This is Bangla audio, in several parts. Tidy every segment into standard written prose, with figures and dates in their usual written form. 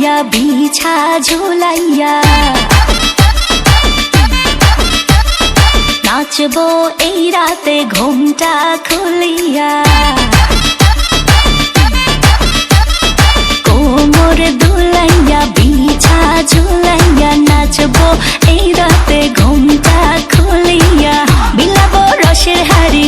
ঝুলাইয়া বিছা ঝুলাইয়া নাচবো এই রাতে ঘুমটা খুলিয়া কোমর দুলাইয়া বিছা ঝুলাইয়া নাচবো এই রাতে ঘুমটা খুলিয়া বিলাবো রসের হাড়ি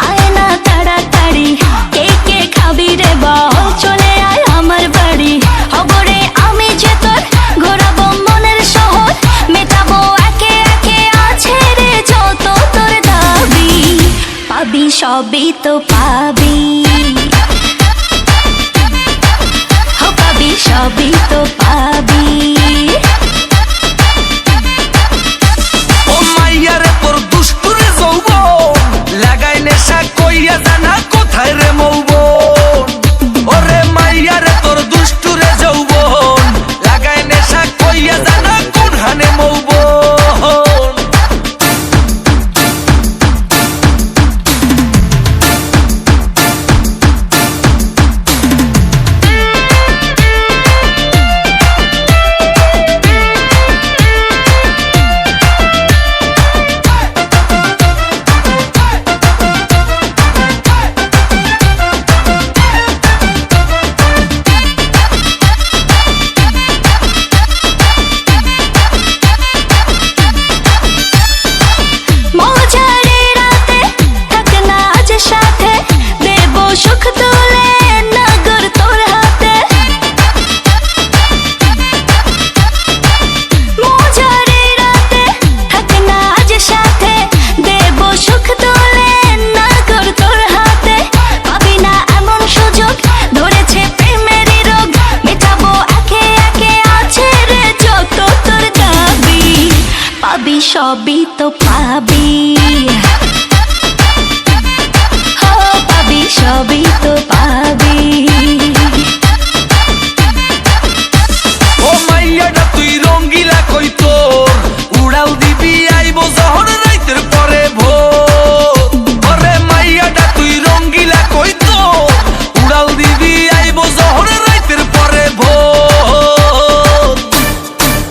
আয় না তাড়াতাড়ি কে কে খাবি রে বল চলে আয় আমার বাড়ি হবরে আমি যে তোর ঘোরাবো মনের শহর মেটাবো একে একে আছে রে যত তোর দাবি পাবি সবই তো পাবি পাবি সবই তো পাবি ও মাইয়ারে তোর দুষ্টুরে যৌবন লাগাই নেশা কইয়া জানা কোথায় রে মৌবন ওরে মাইয়ারে তোর দুষ্টুরে যৌবন লাগাই নেশা কইয়া জানা কোন হানে মৌবন সুখ তুলে নগর তোর হাতে মজারে রাতে থাক না আজ সাথে দেব সুখ তুলে নগর তোর হাতে পাবি না এমন সুযোগ ধরেছে প্রেমেরই রোগ মেটাবো একে একে আছে রে যত তোর দাবি পাবি সবই তো